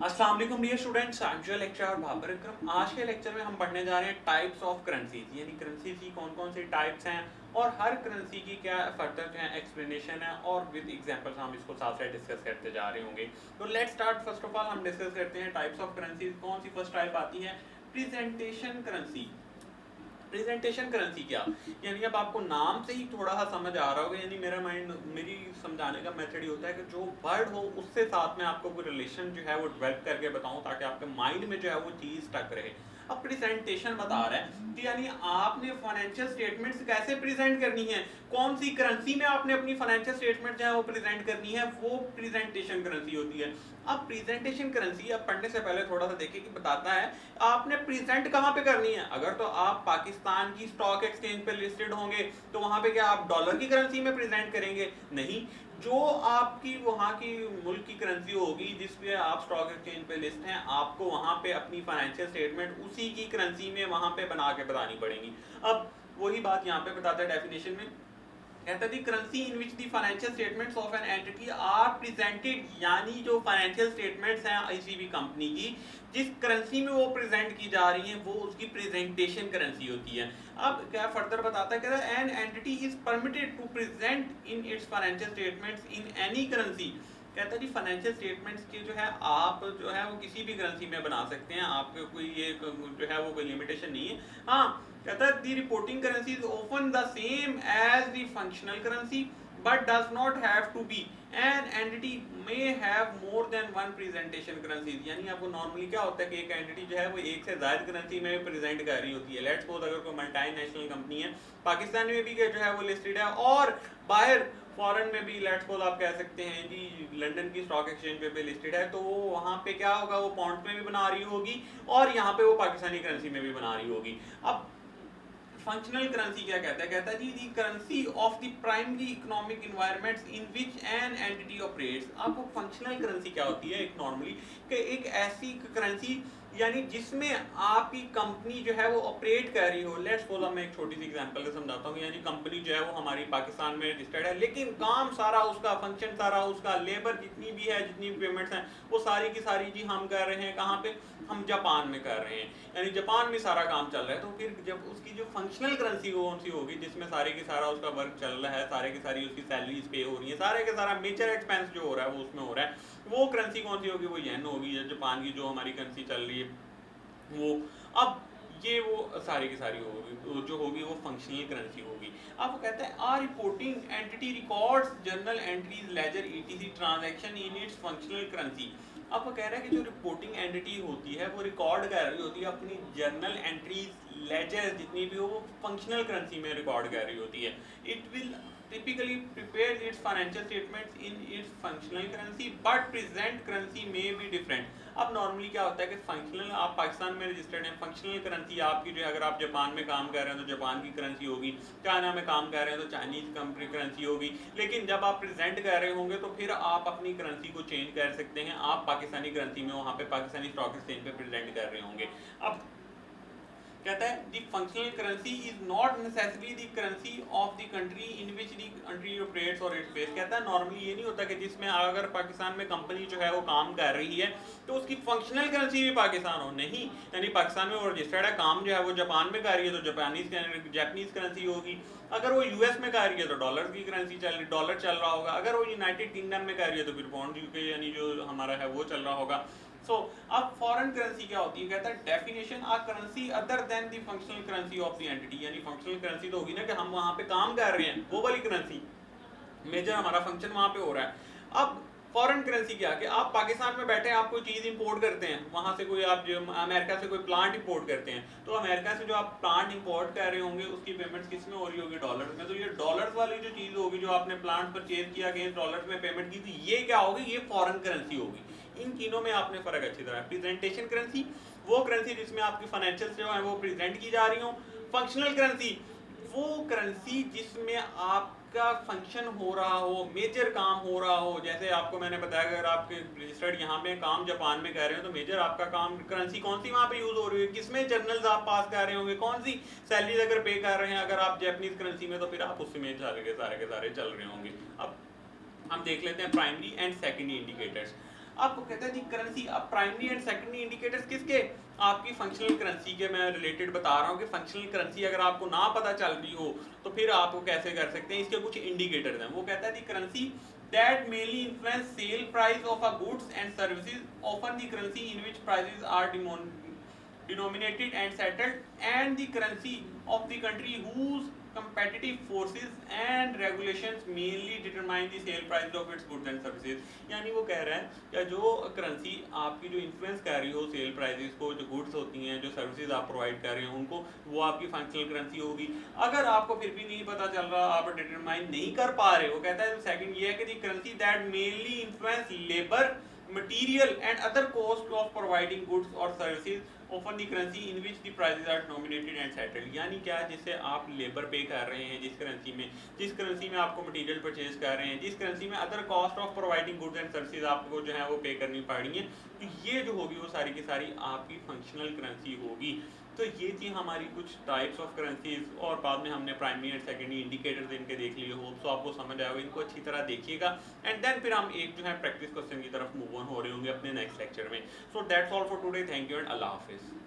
अस्सलाम वालेकुम dear students, I am your lecturer Babar Ikram. आज के लेक्चर में हम पढ़ने जा रहे हैं टाइप्स ऑफ करेंसीज, यानी करेंसीज की कौन कौन सी टाइप्स हैं और हर करेंसी की क्या फर्दर जो है एक्सप्लेनेशन है, और विद एग्जांपल्स हम इसको साथ साथ डिस्कस करते जा रहे होंगे। तो let's start. First of all हम डिस्कस करते हैं टाइप्स ऑफ करेंसीज। कौन सी फर्स्ट टाइप आती है? Presentation currency. प्रेजेंटेशन करेंसी क्या, यानी अब आपको नाम से ही थोड़ा सा समझ आ रहा होगा, यानी मेरी समझाने का मेथड ही होता है कि जो वर्ड हो उससे साथ में आपको कोई रिलेशन जो है वो डेवलप करके बताऊं, ताकि आपके माइंड में जो है वो चीज टक रहे। अब प्रेजेंटेशन बता रहा है कि यानी आपने फाइनेंशियल स्टेटमेंट्स कैसे प्रेजेंट करनी है, कौन सी करेंसी में आपने अपनी फाइनेंशियल स्टेटमेंट जो है वो प्रेजेंट करनी है, वो प्रेजेंटेशन करेंसी होती है। अब प्रेजेंटेशन करेंसी अब पढ़ने से पहले थोड़ा सा देखिए कि बताता है आपने प्रेजेंट कहाँ पे करनी है। अगर तो आप पाकिस्तान की स्टॉक एक्सचेंज पे लिस्टेड होंगे तो वहां पे क्या आप डॉलर की करेंसी में प्रेजेंट करेंगे? नहीं। जो आपकी वहां की मुल्क की करेंसी होगी जिस पे आप स्टॉक एक्सचेंज पे लिस्ट हैं, आपको वहां पे अपनी फाइनेंशियल स्टेटमेंट उसी की करेंसी में वहां पे बना के बतानी पड़ेगी। अब वही बात यहाँ पे बताता है डेफिनेशन में, कहता है the currency in which the financial statements of an entity are presented, यानी जो फाइनेंशियल स्टेटमेंट्स हैं किसी भी कंपनी की जिस करेंसी में वो प्रेजेंट की जा रही हैं वो उसकी प्रेजेंटेशन करेंसी होती है। अब क्या फर्दर बताता है, कहता है an entity is permitted to present in its financial statements in any currency. कहता है जी फाइनेंशियल स्टेटमेंट्स के जो है आप जो है वो किसी भी करेंसी में बना सकते हैं, आपके कोई ये जो है वो कोई लिमिटेशन नहीं है। हाँ, कहता है the reporting currency is often the same as the functional currency but does not have to be, an entity may have more than one presentation currency। यानी आपको नॉर्मली क्या होता है कि एक एंटिटी जो है वो एक से ज्यादा करेंसी में प्रेजेंट कर रही होती है। लेट्स सपोज अगर कोई मल्टीनेशनल कंपनी है, पाकिस्तान में भी जो है वो लिस्टेड है और बाहर फॉरेन में भी लेट्स सपोज आप कह सकते हैं जी लंदन की स्टॉक एक्सचेंज पे लिस्टेड है, तो वो वहां पे क्या होगा, वो पाउंड में भी बना रही होगी और यहाँ पे वो पाकिस्तानी करेंसी में भी बना रही होगी। अब फंक्शनल करेंसी क्या कहता है? कहता है जी the currency of the primary economic environments in which an entity operates. आपको फंक्शनल करेंसी क्या होती है एक नॉर्मली कि एक ऐसी करेंसी यानी जिसमें आपकी कंपनी जो है वो ऑपरेट कर रही हो। लेट्स सपोज मैं एक छोटी सी एग्जांपल से समझाता हूँ, यानी कंपनी जो है वो हमारी पाकिस्तान में रजिस्टर्ड है, लेकिन काम सारा उसका, फंक्शन सारा उसका, लेबर जितनी भी है, जितनी भी पेमेंट्स हैं वो सारी की सारी जी हम कर रहे हैं कहाँ पे, हम जापान में कर रहे हैं, यानी जापान में सारा काम चल रहा है। तो फिर जब उसकी जो फंक्शनल करेंसी कौन सी होगी जिसमें सारे की सारा उसका वर्क चल रहा है, सारे की सारी उसकी सैलरीज पे हो रही है, सारे के सारा मेजर एक्सपेंस जो हो रहा है वो उसमें हो रहा है, वो करेंसी कौन सी होगी? वो येन होगी, या जापान की जो हमारी करेंसी चल रही है वो। अब ये वो सारी की सारी होगी जो होगी वो फंक्शनल करेंसी होगी। अब वो कहता है our reporting entity records journal entries ledger etc transaction in its functional currency. अब वो कह रहा है कि जो रिपोर्टिंग एंटिटी होती है वो रिकॉर्ड कर रही होती है अपनी जर्नल एंट्रीज लेजर जितनी भी हो वो फंक्शनल करेंसी में रिकॉर्ड कर रही होती है। It will typically prepares its financial statements in its functional currency but present currency may be different। अब नॉर्मली क्या होता है कि फंक्शनल आप पाकिस्तान में रजिस्टर्ड हैं, फंक्शनल करेंसी आपकी जो है, अगर आप जापान में काम कर रहे हैं तो जापान की करेंसी होगी, चाइना में काम कर रहे हैं तो चाइनीज करेंसी होगी, लेकिन जब आप प्रेजेंट कर रहे होंगे तो फिर आप अपनी करेंसी को चेंज कर सकते हैं, आप पाकिस्तानी करेंसी में वहाँ पे पाकिस्तानी स्टॉक एक्सचेंज पे प्रेजेंट कर रहे होंगे। अब कहता है the functional currency is not necessary the currency of the country in which the country operates or its base. कहता है नॉर्मली ये नहीं होता कि जिसमें अगर पाकिस्तान में कंपनी जो है वो काम कर रही है तो उसकी फंक्शनल करेंसी भी पाकिस्तान हो, नहीं। यानी पाकिस्तान में वो रजिस्टर्ड है, काम जो है वो जापान में कर रही है तो जापानीज करेंसी होगी, अगर वो यूएस में कर रही है तो डॉलर की करेंसी चल रही, डॉलर चल रहा होगा, अगर वो यूनाइटेड किंगडम में कर रही है तो फिर पाउंड यूके यानी जो हमारा है वो चल रहा होगा। सो अब फॉरेन करेंसी क्या होती है? कहता है definition a currency other than the functional currency of the entity. यानी फंक्शनल करेंसी तो होगी ना कि हम वहां पे काम कर रहे हैं, वो वाली करेंसी, मेजर हमारा फंक्शन वहां पे हो रहा है। अब फॉरेन करेंसी क्या, कि आप पाकिस्तान में बैठे आप कोई चीज इंपोर्ट करते हैं, वहां से कोई आप जो अमेरिका से कोई प्लांट इंपोर्ट करते हैं, तो अमेरिका से जो आप प्लांट इंपोर्ट कर रहे होंगे उसकी पेमेंट किस में हो रही होगी? डॉलर्स में। तो ये डॉलर्स वाली जो चीज होगी जो आपने प्लांट परचेज किया अगेंस्ट डॉलर्स में पेमेंट की थी, ये क्या होगी? ये फॉरेन करेंसी होगी। इन तीनों में आपने फर्क अच्छी तरह, प्रेजेंटेशन करेंसी वो करेंसी जिसमें आपकी फाइनेंशियल जो है वो प्रेजेंट की जा रही हो, फंक्शनल करेंसी वो करेंसी जिसमें आपका फंक्शन हो रहा हो, मेजर काम हो रहा हो। जैसे आपको मैंने बताया अगर आपके रजिस्टर्ड यहाँ पे काम जापान में कर रहे हो तो मेजर आपका काम करेंसी कौन सी वहाँ पे यूज हो रही है, किसमें जर्नल्स आप पास कर रहे होंगे, कौन सी सैलरीज अगर पे कर रहे हैं अगर आप जैपनीज करेंसी में तो फिर आप उसमें सारे के सारे चल रहे होंगे। अब हम देख लेते हैं प्राइमरी एंड सेकेंडरी इंडिकेटर्स। आपको कहता है जी करेंसी, अब प्राइमरी एंड सेकेंडरी इंडिकेटर्स किसके, आपकी फंक्शनल करेंसी के मैं रिलेटेड बता रहा हूँ कि फंक्शनल करेंसी अगर आपको ना पता चल रही हो तो फिर आपको कैसे कर सकते हैं, इसके कुछ इंडिकेटर्स हैं। वो कहता है the currency that mainly influence sale price of a goods and services, often the currency in which prices are denominated and settled, and the currency of the country whose competitive forces and regulations mainly determine the sale price of its goods and services। यानी वो कह रहा है कि जो currency आपकी जो influence कर रही हो सेल प्राइसेस को, जो गुड्स होती हैं, जो सर्विसेज आप प्रोवाइड कर रहे हो उनको, वो आपकी फंक्शनल करेंसी होगी। अगर आपको फिर भी नहीं पता चल रहा, आप डिटरमाइन नहीं कर पा रहे हो, कहता है सेकंड ये है कि the currency that mainly influence labour material and other cost of providing goods or services, often the currency in which the prices are denominated and settled। यानी क्या, जिससे आप लेबर पे कर रहे हैं जिस करेंसी में आपको मटेरियल परचेज कर रहे हैं, जिस करेंसी में other cost of providing goods and services आपको जो है वो पे करनी पड़ रही है, तो ये जो होगी वो सारी की सारी आपकी फंक्शनल करेंसी होगी। तो ये थी हमारी कुछ टाइप्स ऑफ करेंसीज, और बाद में हमने प्राइमरी एंड सेकेंडरी इंडिकेटर्स इनके देख लिए। होप सो आपको समझ आएगा, इनको अच्छी तरह देखिएगा एंड देन फिर हम एक जो है प्रैक्टिस क्वेश्चन की तरफ मूव ऑन हो रहे होंगे अपने नेक्स्ट लेक्चर में। So that's all for today, thank you and अल्लाह हाफिज़।